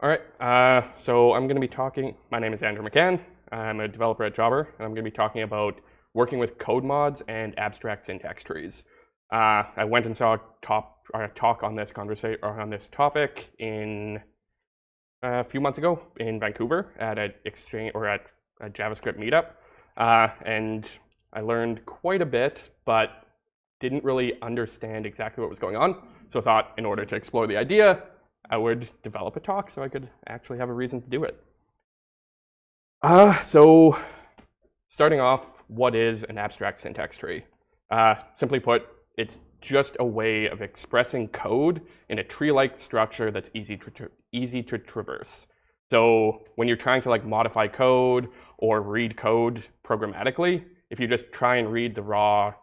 All right, so I'm going to be talking, my name is Andrew McCann. I'm a developer at Jobber, and I'm going to be talking about working with code mods and abstract syntax trees. I went and saw a talk on this topic in a few months ago in Vancouver at a JavaScript meetup, and I learned quite a bit, but didn't really understand exactly what was going on. So I thought, in order to explore the idea, I would develop a talk so I could actually have a reason to do it. So starting off, what is an abstract syntax tree? Simply put, it's just a way of expressing code in a tree-like structure that's easy to traverse. So when you're trying to modify code or read code programmatically, if you just try and read the raw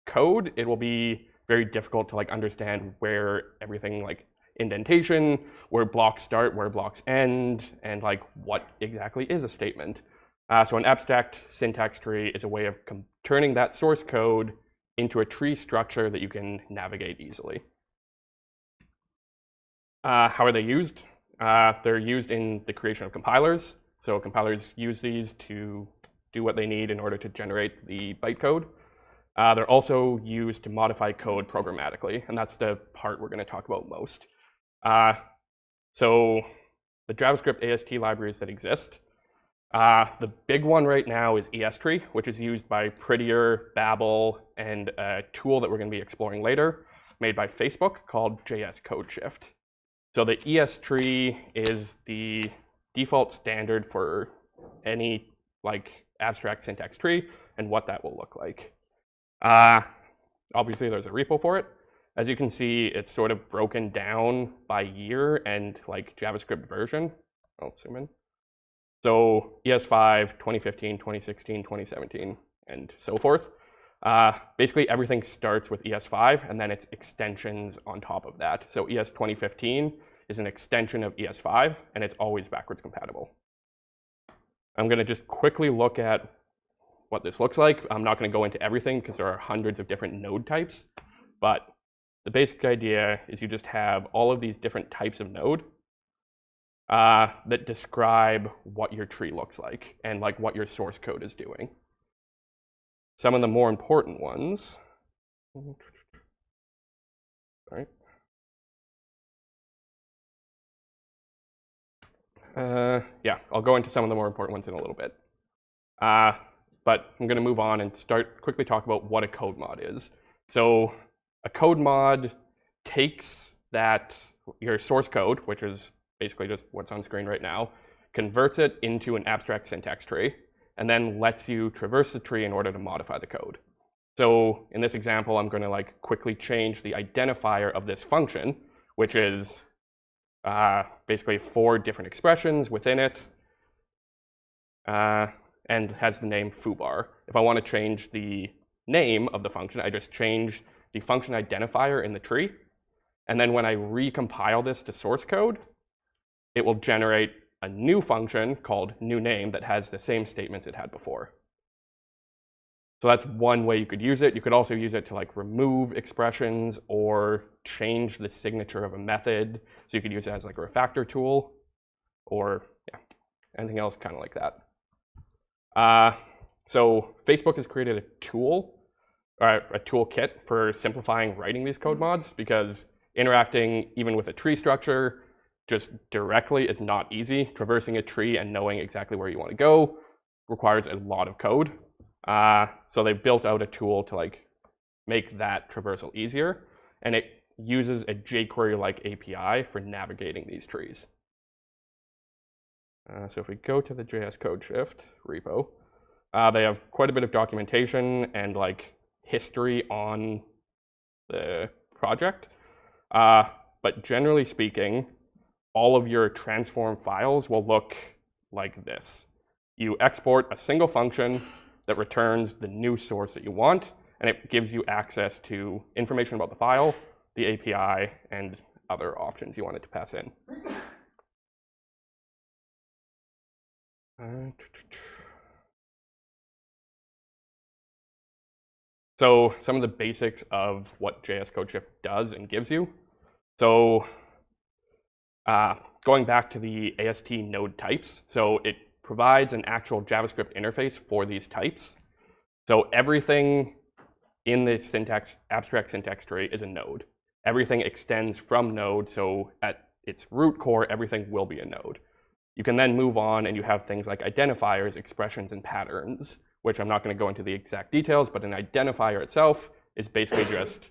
code, it will be very difficult to understand where everything indentation, where blocks start, where blocks end, and what exactly is a statement. So an abstract syntax tree is a way of turning that source code into a tree structure that you can navigate easily. How are they used? They're used in the creation of compilers. So compilers use these to do what they need in order to generate the bytecode. They're also used to modify code programmatically, and that's the part we're going to talk about most. So the JavaScript AST libraries that exist, the big one right now is ES-Tree, which is used by Prettier, Babel, and a tool that we're going to be exploring later, made by Facebook called JS CodeShift. So the ES-Tree is the default standard for any abstract syntax tree and what that will look like. Obviously, there's a repo for it. As you can see, it's sort of broken down by year and JavaScript version. I'll zoom in. So ES5, 2015, 2016, 2017, and so forth. Basically, everything starts with ES5, and then it's extensions on top of that. So ES 2015 is an extension of ES5, and it's always backwards compatible. I'm going to just quickly look at what this looks like. I'm not going to go into everything because there are hundreds of different node types, but the basic idea is you just have all of these different types of node that describe what your tree looks like and what your source code is doing. Some of the more important ones, sorry. Yeah, I'll go into some of the more important ones in a little bit. But I'm going to move on and quickly talk about what a code mod is. So a code mod takes your source code, which is basically just what's on screen right now, converts it into an abstract syntax tree, and then lets you traverse the tree in order to modify the code. So in this example, I'm going to quickly change the identifier of this function, which is basically 4 different expressions within it, and has the name foobar. If I want to change the name of the function, I just change the function identifier in the tree, and then when I recompile this to source code, it will generate a new function called newName that has the same statements it had before. So that's one way you could use it. You could also use it to remove expressions or change the signature of a method. So you could use it as a refactor tool, or anything else kind of like that. So Facebook has created a tool, or a toolkit for simplifying writing these code mods, because interacting even with a tree structure just directly is not easy. Traversing a tree and knowing exactly where you want to go requires a lot of code. So they built out a tool to make that traversal easier, and it uses a jQuery-like API for navigating these trees. So if we go to the JS CodeShift repo, they have quite a bit of documentation and history on the project. But generally speaking, all of your transform files will look like this. You export a single function that returns the new source that you want, and it gives you access to information about the file, the API, and other options you want it to pass in. So some of the basics of what JS CodeShift does and gives you. So Going back to the AST Node Types, so it provides an actual JavaScript interface for these types. So everything in this abstract syntax tree is a node. Everything extends from node, so at its root core, everything will be a node. You can then move on and you have things like identifiers, expressions, and patterns, which I'm not going to go into the exact details, but an identifier itself is basically just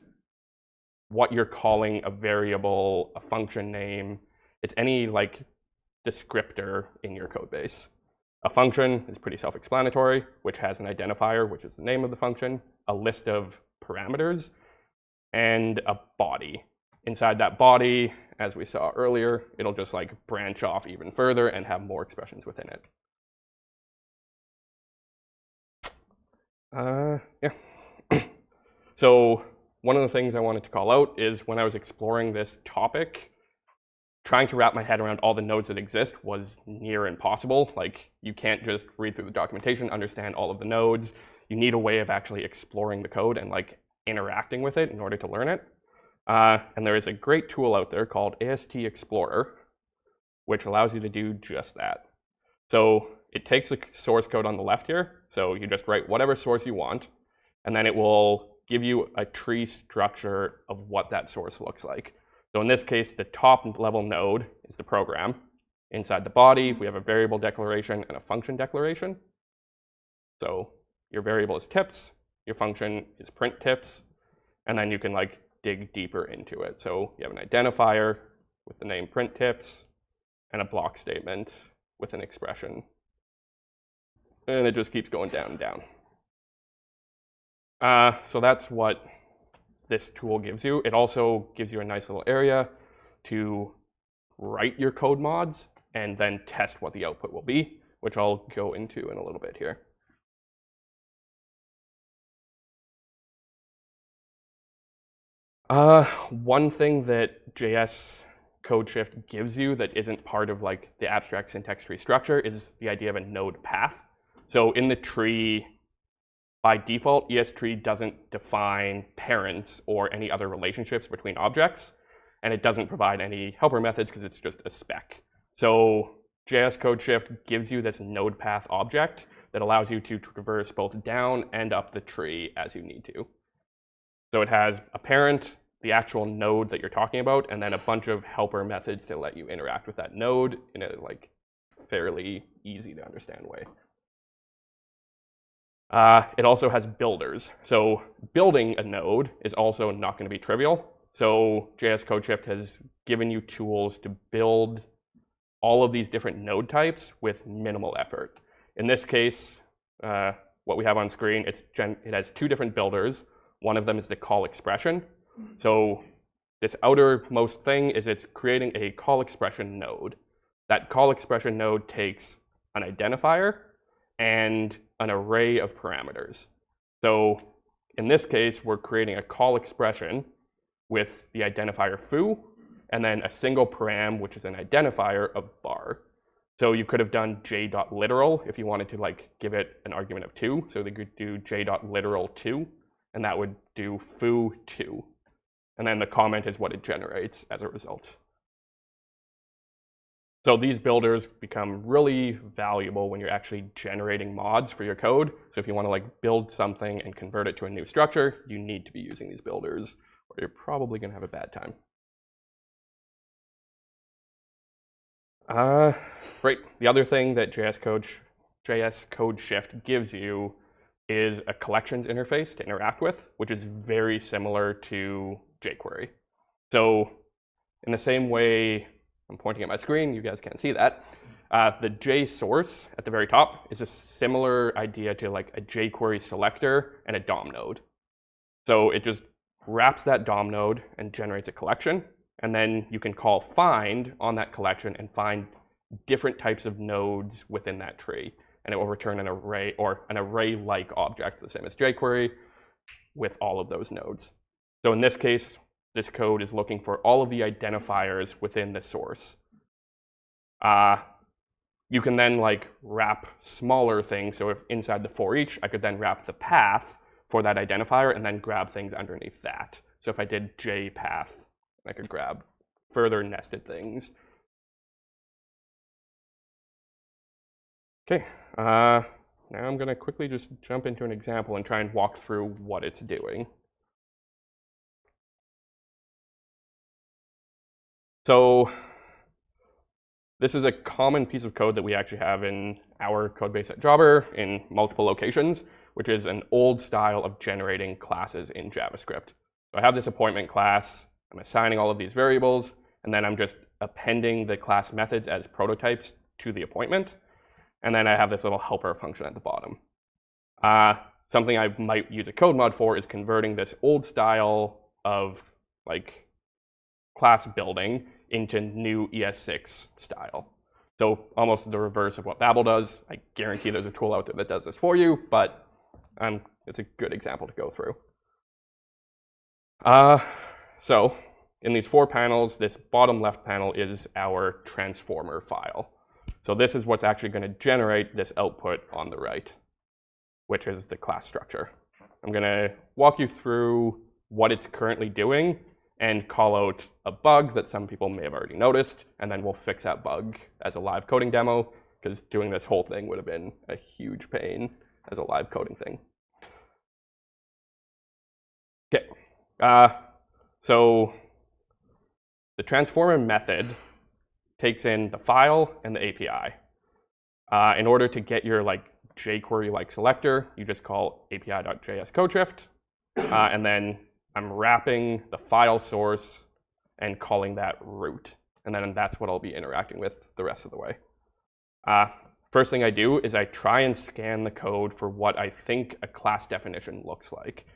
what you're calling a variable, a function name. It's any like descriptor in your code base. A function is pretty self-explanatory, which has an identifier, which is the name of the function, a list of parameters, and a body. Inside that body, as we saw earlier, it'll just like branch off even further and have more expressions within it. Yeah. So one of the things I wanted to call out is when I was exploring this topic, trying to wrap my head around all the nodes that exist was near impossible. Like, you can't just read through the documentation, understand all of the nodes. You need a way of actually exploring the code and like interacting with it in order to learn it. And there is a great tool out there called AST Explorer, which allows you to do just that. So it takes the source code on the left here. So you just write whatever source you want, and then it will give you a tree structure of what that source looks like. So in this case, the top level node is the program. Inside the body, we have a variable declaration and a function declaration. So your variable is tips, your function is print tips, and then you can like dig deeper into it. So you have an identifier with the name print tips and a block statement with an expression. And it just keeps going down and down. So that's what this tool gives you. It also gives you a nice little area to write your code mods and then test what the output will be, which I'll go into in a little bit here. One thing that JS CodeShift gives you that isn't part of like the abstract syntax tree structure is the idea of a node path. So in the tree, by default, ESTree doesn't define parents or any other relationships between objects, and it doesn't provide any helper methods because it's just a spec. So JS CodeShift gives you this node path object that allows you to traverse both down and up the tree as you need to. So it has a parent, the actual node that you're talking about, and then a bunch of helper methods to let you interact with that node in a like fairly easy to understand way. It also has builders. So building a node is also not going to be trivial. So JS CodeShift has given you tools to build all of these different node types with minimal effort. In this case, what we have on screen, it has two different builders. One of them is the call expression. So this outermost thing is it's creating a call expression node. That call expression node takes an identifier and an array of parameters. So in this case, we're creating a call expression with the identifier foo, and then a single param, which is an identifier of bar. So you could have done j.literal if you wanted to like give it an argument of 2. So they could do j.literal2, and that would do foo2. And then the comment is what it generates as a result. So these builders become really valuable when you're actually generating mods for your code. So if you want to like build something and convert it to a new structure, you need to be using these builders, or you're probably going to have a bad time. Right. The other thing that JS CodeShift gives you is a collections interface to interact with, which is very similar to jQuery. So in the same way, I'm pointing at my screen, you guys can't see that. The J source at the very top is a similar idea to like a jQuery selector and a DOM node. So it just wraps that DOM node and generates a collection, and then you can call find on that collection and find different types of nodes within that tree, and it will return an array or an array-like object, the same as jQuery, with all of those nodes. So in this case, this code is looking for all of the identifiers within the source. You can then like wrap smaller things. So if inside the for each, I could then wrap the path for that identifier and then grab things underneath that. So if I did jpath, I could grab further nested things Okay, now I'm going to quickly just jump into an example and try and walk through what it's doing. So this is a common piece of code that we actually have in our codebase at Jobber in multiple locations, which is an old style of generating classes in JavaScript. So I have this appointment class, I'm assigning all of these variables, and then I'm just appending the class methods as prototypes to the appointment. And then I have this little helper function at the bottom. Something I might use a code mod for is converting this old style of like class building into new ES6 style. So almost the reverse of what Babel does. I guarantee there's a tool out there that does this for you, but it's a good example to go through. So in these 4 panels, this bottom left panel is our transformer file. So this is what's actually going to generate this output on the right, which is the class structure. I'm going to walk you through what it's currently doing and call out a bug that some people may have already noticed, and then we'll fix that bug as a live coding demo, because doing this whole thing would have been a huge pain as a live coding thing. Okay, so the transformer method takes in the file and the API. In order to get your like jQuery-like selector, you just call api.jsCodeShift, and then I'm wrapping the file source and calling that root. And then that's what I'll be interacting with the rest of the way. First thing I do is I try and scan the code for what I think a class definition looks like.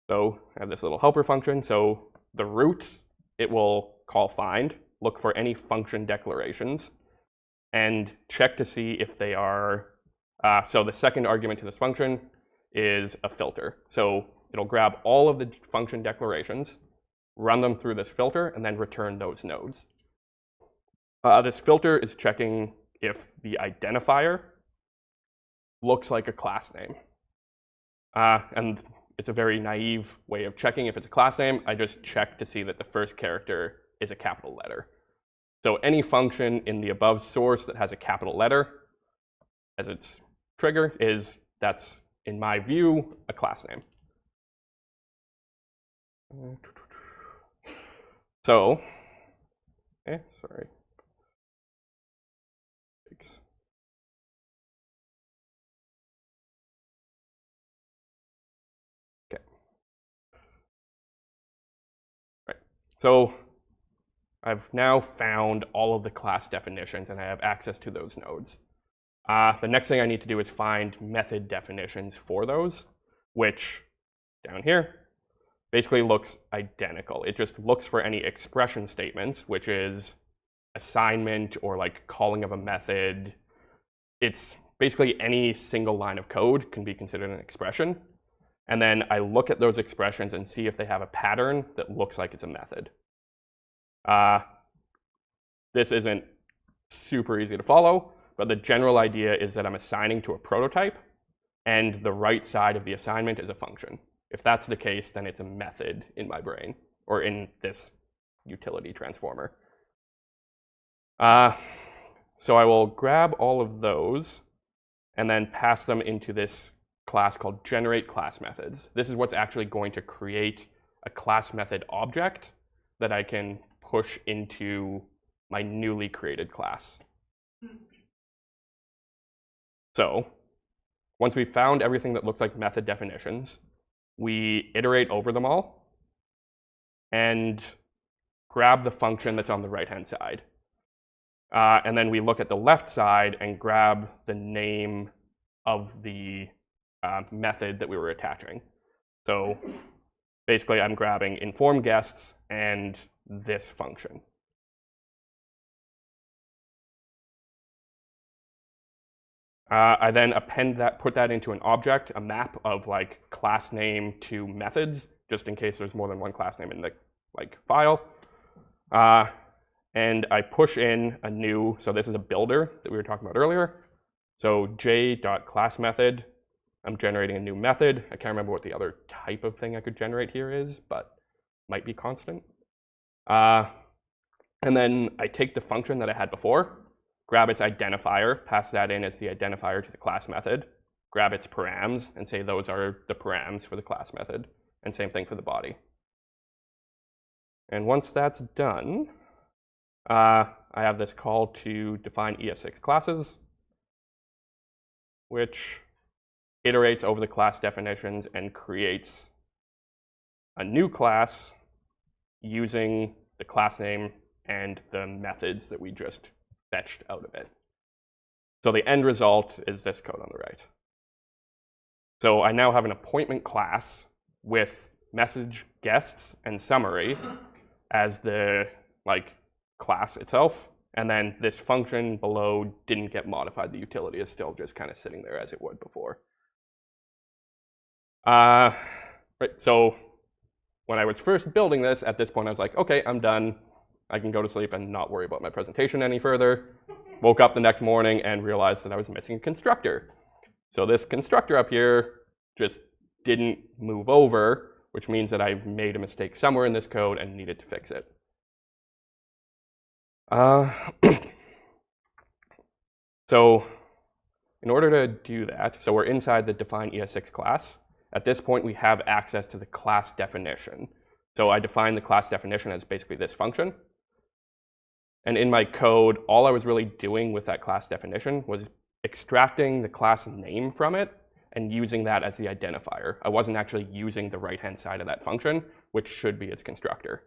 So I have this little helper function. So the root, it will call find, look for any function declarations, and check to see if they are, so the second argument to this function is a filter. So it'll grab all of the function declarations, run them through this filter, and then return those nodes. This filter is checking if the identifier looks like a class name. And it's a very naive way of checking if it's a class name. I just check to see that the first character is a capital letter. So any function in the above source that has a capital letter as its trigger that's, in my view, a class name. So, sorry. Okay. Right. So I've now found all of the class definitions, and I have access to those nodes. The next thing I need to do is find method definitions for those, which down here basically looks identical. It just looks for any expression statements, which is assignment or like calling of a method. It's basically any single line of code can be considered an expression. And then I look at those expressions and see if they have a pattern that looks like it's a method. This isn't super easy to follow, but the general idea is that I'm assigning to a prototype, and the right side of the assignment is a function. If that's the case, then it's a method in my brain, or in this utility transformer. So I will grab all of those and then pass them into this class called generate class methods. This is what's actually going to create a class method object that I can push into my newly created class. So once we've found everything that looks like method definitions, we iterate over them all and grab the function that's on the right-hand side. And then we look at the left side and grab the name of the method that we were attaching. So basically, I'm grabbing inform guests and this function. I then append that, put that into an object, a map of like class name to methods, just in case there's more than one class name in the like file. And I push in a new, so this is a builder that we were talking about earlier. So j.classMethod, I'm generating a new method. I can't remember what the other type of thing I could generate here is, but might be constant. And then I take the function that I had before, grab its identifier, pass that in as the identifier to the class method, grab its params, and say those are the params for the class method, and same thing for the body. And once that's done, I have this call to define ES6 classes, which iterates over the class definitions and creates a new class using the class name and the methods that we just fetched out of it. So the end result is this code on the right. So I now have an appointment class with message, guests, and summary as the class itself. And then this function below didn't get modified. The utility is still just kind of sitting there as it would before. Right, so when I was first building this, at this point I was like, okay, I'm done. I can go to sleep and not worry about my presentation any further. Woke up the next morning and realized that I was missing a constructor. So this constructor up here just didn't move over, which means that I made a mistake somewhere in this code and needed to fix it. So in order to do that, so we're inside the define ES6 class. At this point, we have access to the class definition. So I define the class definition as basically this function. And in my code, all I was really doing with that class definition was extracting the class name from it and using that as the identifier. I wasn't actually using the right-hand side of that function, which should be its constructor.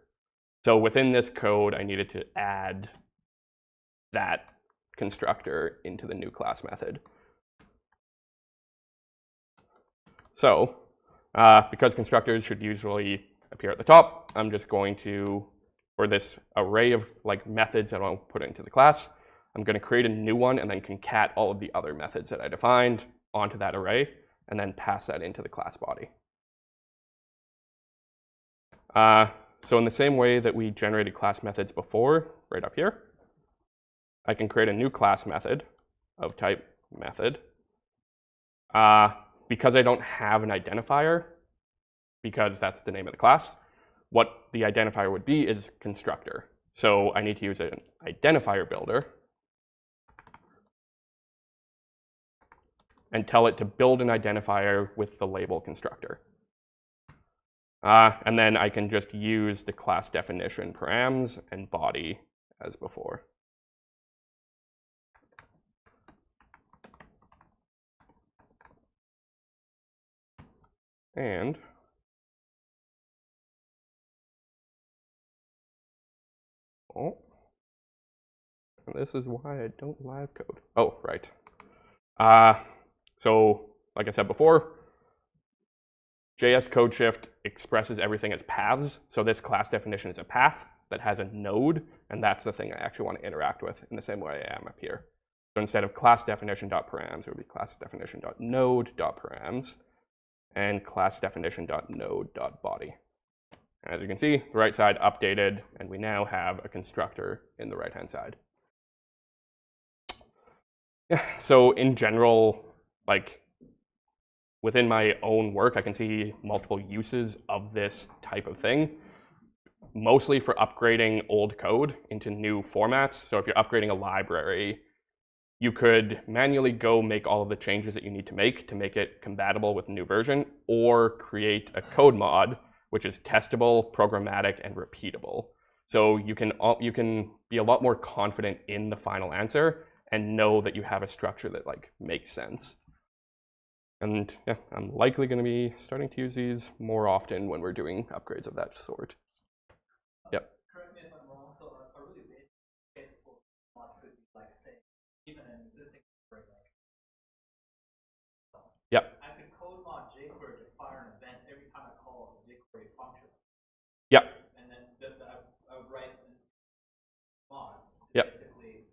So within this code, I needed to add that constructor into the new class method. So because constructors should usually appear at the top, I'm just going to, for this array of methods that I'll put into the class, I'm going to create a new one and then concat all of the other methods that I defined onto that array and then pass that into the class body. So in the same way that we generated class methods before, right up here, I can create a new class method of type method. Because I don't have an identifier, because that's the name of the class, what the identifier would be is constructor. So I need to use an identifier builder and tell it to build an identifier with the label constructor. And then I can just use the class definition params and body as before. And this is why I don't live code. Oh, right. So like I said before, JS code shift expresses everything as paths. So this class definition is a path that has a node, and that's the thing I actually want to interact with in the same way I am up here. So instead of class definition.params, it would be class definition.node.params and class definition.node.body. As you can see, the right side updated, and we now have a constructor in the right-hand side. Yeah, so in general, within my own work, I can see multiple uses of this type of thing, mostly for upgrading old code into new formats. So if you're upgrading a library, you could manually go make all of the changes that you need to make it compatible with the new version, or create a code mod, which is testable, programmatic, and repeatable. So you can be a lot more confident in the final answer and know that you have a structure that makes sense. And yeah, I'm likely going to be starting to use these more often when we're doing upgrades of that sort. Yep. Correct me if I'm wrong. So a really basic case for mod could be say, even an existing library. Yep. I could code mod jQuery to fire an event every time I call a jQuery function. Yep. And then I would write mods. Yep. Basically,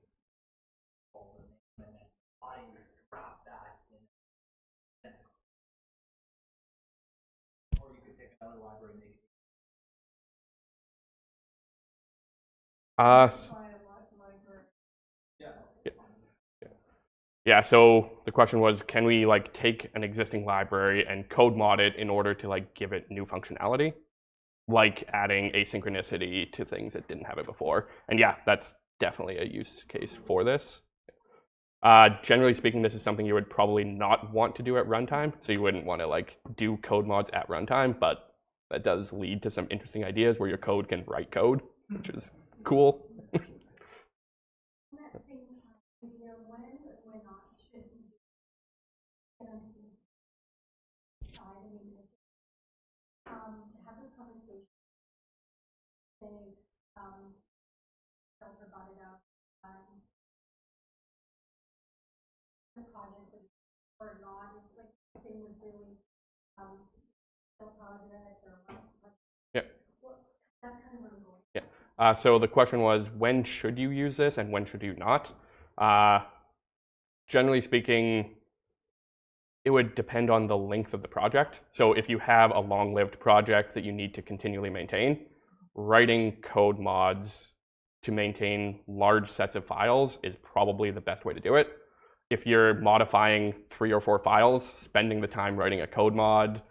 call the name and then body wrap that in. Or you could pick another library and make it. Yeah, so the question was, can we take an existing library and code mod it in order to give it new functionality? Like adding asynchronicity to things that didn't have it before. And yeah, that's definitely a use case for this. Generally speaking, this is something you would probably not want to do at runtime, so you wouldn't want to like do code mods at runtime, but that does lead to some interesting ideas where your code can write code, which is cool. Yeah. Yeah. So the question was, when should you use this and when should you not? Generally speaking, it would depend on the length of the project. So if you have a long-lived project that you need to continually maintain, writing code mods to maintain large sets of files is probably the best way to do it. If you're modifying 3 or 4 files, spending the time writing a code mod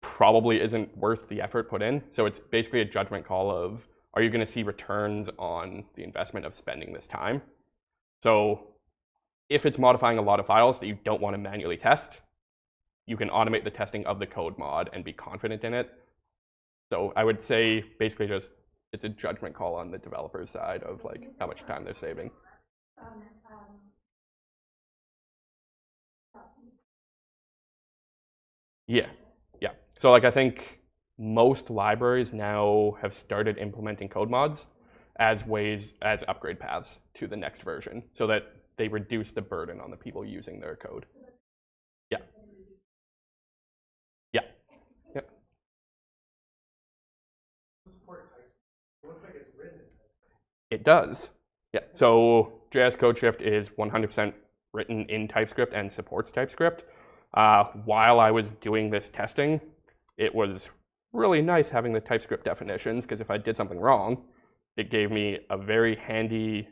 probably isn't worth the effort put in. So it's basically a judgment call of, are you going to see returns on the investment of spending this time? So if it's modifying a lot of files that you don't want to manually test, you can automate the testing of the code mod and be confident in it. So I would say basically just it's a judgment call on the developer's side of like how much time they're saving. Yeah, yeah. So like I think most libraries now have started implementing code mods as upgrade paths to the next version so that they reduce the burden on the people using their code. Yeah. Yeah. Yeah. It looks like it's written. It does. Yeah. So JS CodeShift is 100% written in TypeScript and supports TypeScript. While I was doing this testing, it was really nice having the TypeScript definitions, because if I did something wrong, it gave me a very handy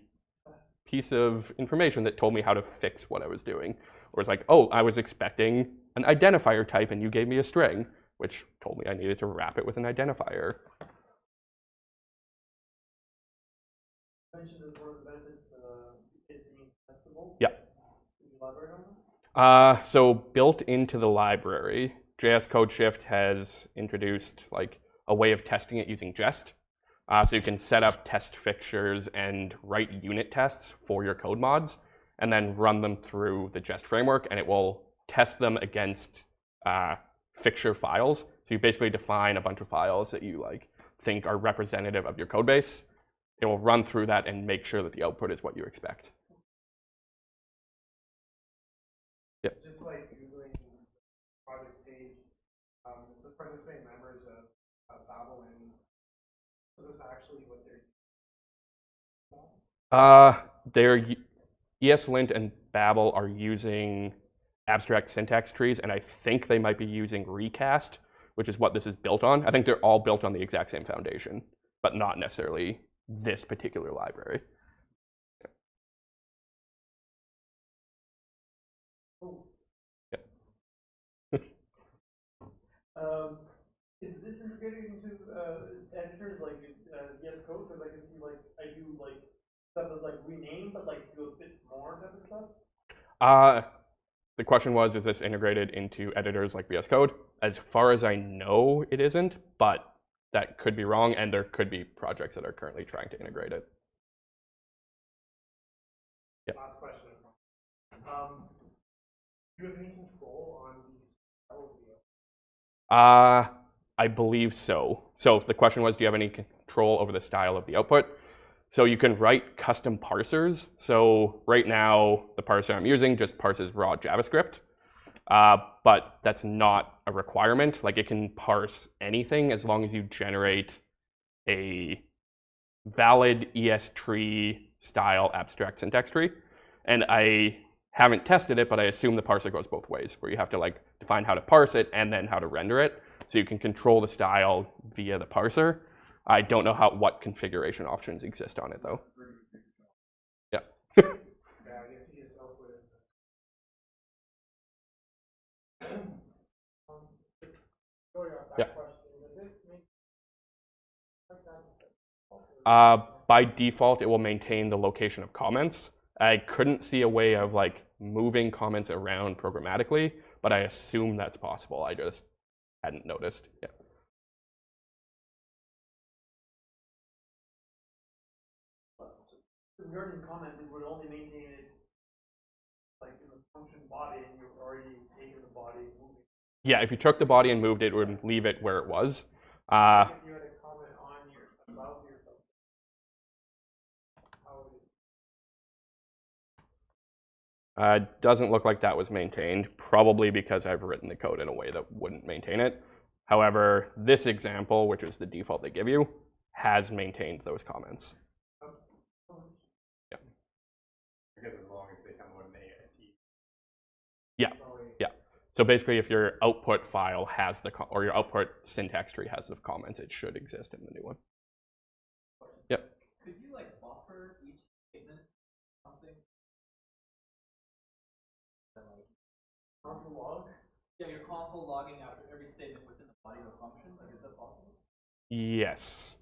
piece of information that told me how to fix what I was doing. Or it's like, oh, I was expecting an identifier type and you gave me a string, which told me I needed to wrap it with an identifier. You mentioned as one of the benefits is being testable. Yeah. Can you elaborate on that? So built into the library, JS CodeShift has introduced like a way of testing it using Jest. So you can set up test fixtures and write unit tests for your code mods, and then run them through the Jest framework, and it will test them against fixture files. So you basically define a bunch of files that you like think are representative of your code base. It will run through that and make sure that the output is what you expect. Yeah. Just like Googling project page, it says participating members of Babel, and is this actually what they're ESLint and Babel are using abstract syntax trees, and I think they might be using Recast, which is what this is built on. I think they're all built on the exact same foundation, but not necessarily this particular library. Oh. Yeah. Is this integrated into editors like VS Code? Because I can see like I do like stuff that's like rename, but like do a bit more type of stuff. The question was, is this integrated into editors like VS Code? As far as I know, it isn't, but that could be wrong, and there could be projects that are currently trying to integrate it. Yeah. Last question. Do you have any control on the style of the output? I believe so. So the question was, do you have any control over the style of the output? So you can write custom parsers. So right now, the parser I'm using just parses raw JavaScript, but that's not a requirement. Like it can parse anything as long as you generate a valid ES tree style abstract syntax tree. And I haven't tested it, but I assume the parser goes both ways, where you have to like define how to parse it and then how to render it. So you can control the style via the parser. I don't know what configuration options exist on it though. Yeah. Yeah, I guess he just output it. Going off that Yeah. question, does it make like that? By default, it will maintain the location of comments I couldn't see a way of like moving comments around programmatically, but I assume that's possible. I just hadn't noticed. Yeah. Regarding comment, it would only maintain it like in the function body, and you've already taken the body and moved it. Yeah, if you took the body and moved it, it would leave it where it was. If you had a comment on your about your function, how would it? Doesn't look like that was maintained, probably because I've written the code in a way that wouldn't maintain it. However, this example, which is the default they give you, has maintained those comments. Yeah. Because as long as they come with an AST. Yeah. Yeah. So basically, if your output file has the or your output syntax tree has the comments, it should exist in the new one. Yep. Could you like buffer each statement something? Console log? Yeah, your console logging after every statement within the body of a function. Like, is that possible? Yes.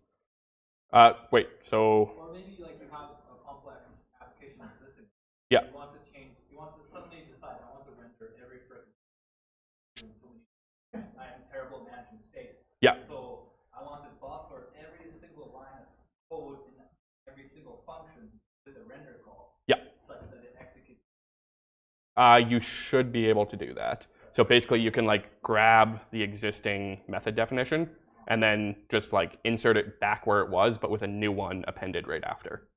Wait. So. Or maybe like you have a complex application existing. Yeah. You want to change. You want to suddenly decide. I want to render every frickin'. I am terrible at managing state. Yeah. So I want to buffer every single line of code in every single function with a render call. Yeah. Such that it executes. You should be able to do that. So basically, you can like grab the existing method definition and then just like insert it back where it was, but with a new one appended right after,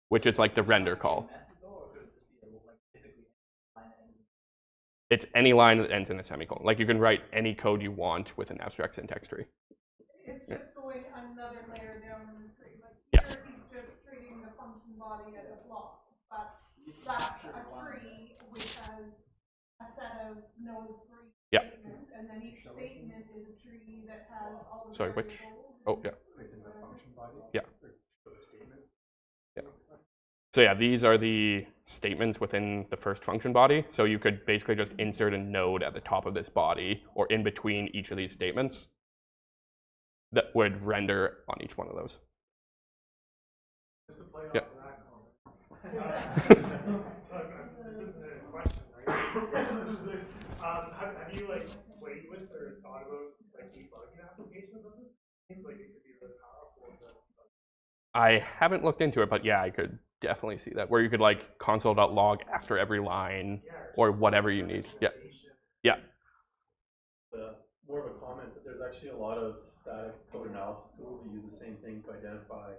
which is like the render call. It's any line that ends in a semicolon. Like you can write any code you want with an abstract syntax tree. It's just going another layer down in the tree. Like Yeah. here he's just treating the function body as a block, but that's a tree which has a set of nodes for each Yeah. statement, and then each statement is a tree that has all the Sorry, which? variables. Oh, yeah. Within the function body? Yeah. For the statement? Yeah. So yeah, these are the statements within the first function body. So you could basically just insert a node at the top of this body or in between each of these statements that would render on each one of those. Just to play off Yeah. of that comment. This isn't a question, right? Have you like played with or thought about like debugging applications of this? Seems like it could be really powerful. I haven't looked into it, but yeah, I could definitely see that where you could like console.log after every line or whatever you need. Yeah. Yeah. More of a comment, but there's actually a lot of static code analysis tools that use the same thing to identify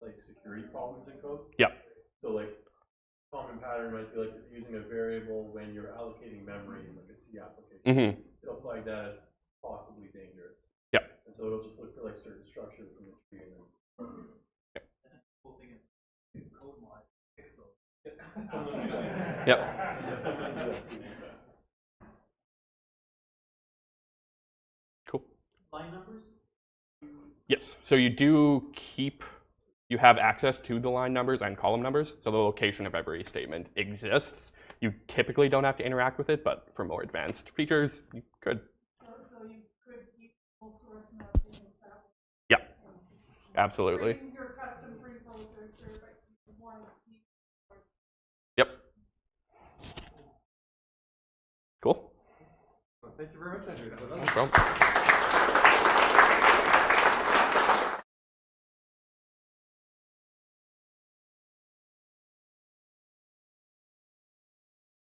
like security problems in code. Yeah. So like common pattern might be like if you're using a variable when you're allocating memory in like a C application, Mm-hmm. it'll flag that as possibly dangerous. Yeah. And so it'll just look for like certain structure from the tree and then Cool thing is code mod fix those. Yep. Cool. Line numbers? Yes. So you do you have access to the line numbers and column numbers. So the location of every statement exists. You typically don't have to interact with it, but for more advanced features, you could. So you could keep full source nothing that. Yeah. Absolutely. Bring your custom preprocessor, but you want to keep. Yep. Cool. Well, thank you very much, Andrew. That was No awesome. problem.